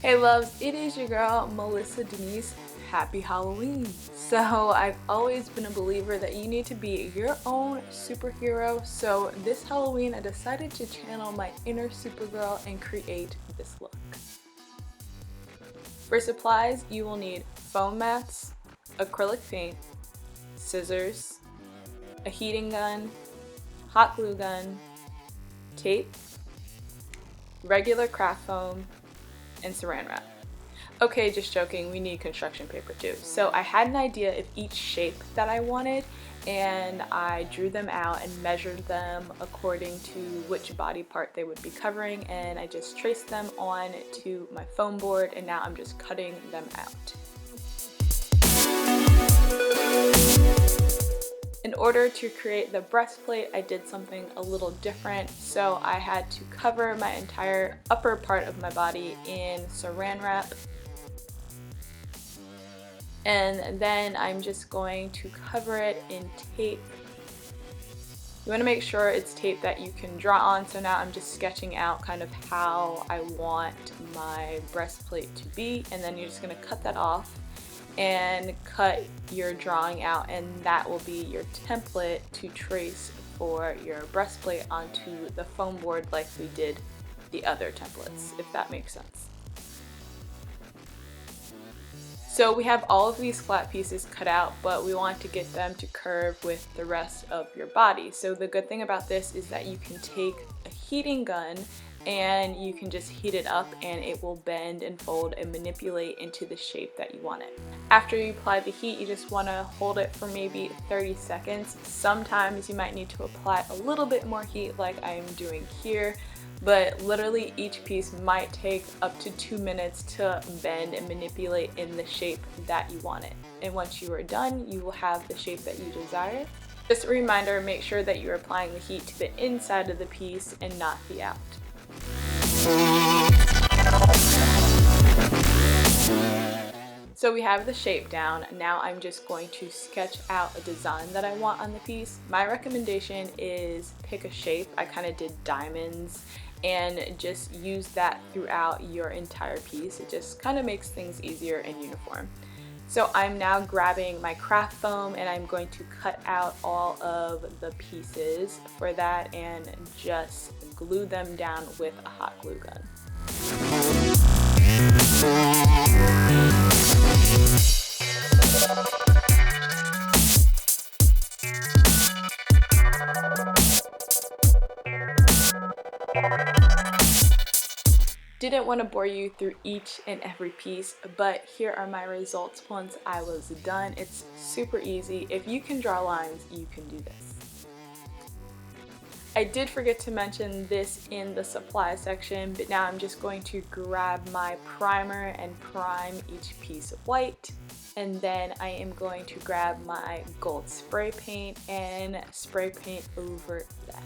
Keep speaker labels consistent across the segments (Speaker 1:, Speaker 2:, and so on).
Speaker 1: Hey loves, it is your girl Melissa Denise. Happy Halloween. So I've always been a believer that you need to be your own superhero. So this Halloween I decided to channel my inner Supergirl and create this look. For supplies, you will need foam mats, acrylic paint, scissors, a heating gun, hot glue gun, tape, regular craft foam, and Saran Wrap. Okay, just joking, we need construction paper too. So I had an idea of each shape that I wanted and I drew them out and measured them according to which body part they would be covering, and I just traced them on to my foam board and now I'm just cutting them out. In order to create the breastplate, I did something a little different. So I had to cover my entire upper part of my body in Saran Wrap. And then I'm just going to cover it in tape. You want to make sure it's tape that you can draw on. So now I'm just sketching out kind of how I want my breastplate to be. And then you're just going to cut that off and cut your drawing out, and that will be your template to trace for your breastplate onto the foam board like we did the other templates, if that makes sense. So we have all of these flat pieces cut out, but we want to get them to curve with the rest of your body. So the good thing about this is that you can take a heating gun and you can just heat it up and it will bend and fold and manipulate into the shape that you want it. After you apply the heat, you just want to hold it for maybe 30 seconds. Sometimes you might need to apply a little bit more heat like I'm doing here, but literally each piece might take up to 2 minutes to bend and manipulate in the shape that you want it. And once you are done, you will have the shape that you desire. Just a reminder, make sure that you're applying the heat to the inside of the piece and not the out. So we have the shape down. Now I'm just going to sketch out a design that I want on the piece. My recommendation is pick a shape. I kind of did diamonds and just use that throughout your entire piece. It just kind of makes things easier and uniform. So I'm now grabbing my craft foam and I'm going to cut out all of the pieces for that and just glue them down with a hot glue gun. Didn't want to bore you through each and every piece, but here are my results once I was done. It's super easy. If you can draw lines, you can do this. I did forget to mention this in the supply section, but now I'm just going to grab my primer and prime each piece of white. And then I am going to grab my gold spray paint and spray paint over that.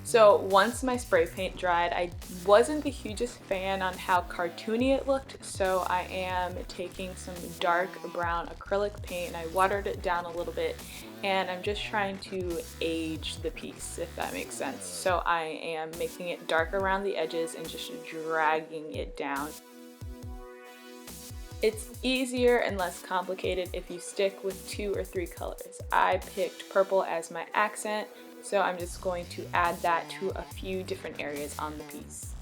Speaker 1: So once my spray paint dried, I wasn't the hugest fan on how cartoony it looked, so I am taking some dark brown acrylic paint and I watered it down a little bit, and I'm just trying to age the piece, if that makes sense. So I am making it dark around the edges and just dragging it down. It's easier and less complicated if you stick with 2 or 3 colors. I picked purple as my accent, so I'm just going to add that to a few different areas on the piece.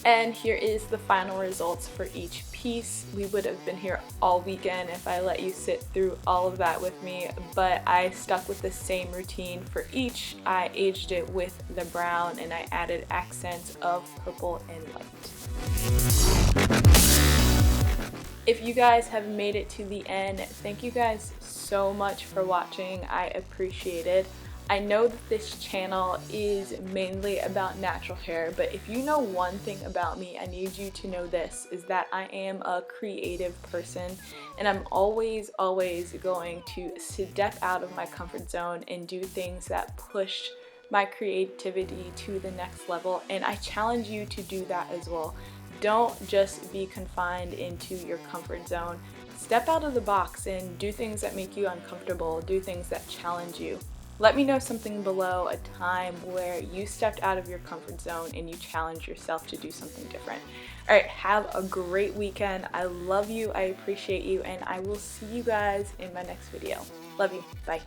Speaker 1: And here is the final results for each piece. We would have been here all weekend if I let you sit through all of that with me, but I stuck with the same routine for each. I aged it with the brown and I added accents of purple and white. If you guys have made it to the end, thank you guys so much for watching. I appreciate it. I know that this channel is mainly about natural hair, but if you know one thing about me, I need you to know this, is that I am a creative person and I'm always going to step out of my comfort zone and do things that push my creativity to the next level, and I challenge you to do that as well. Don't just be confined into your comfort zone. Step out of the box and do things that make you uncomfortable, do things that challenge you. Let me know something below, a time where you stepped out of your comfort zone and you challenged yourself to do something different. All right, have a great weekend. I love you, I appreciate you, and I will see you guys in my next video. Love you, bye.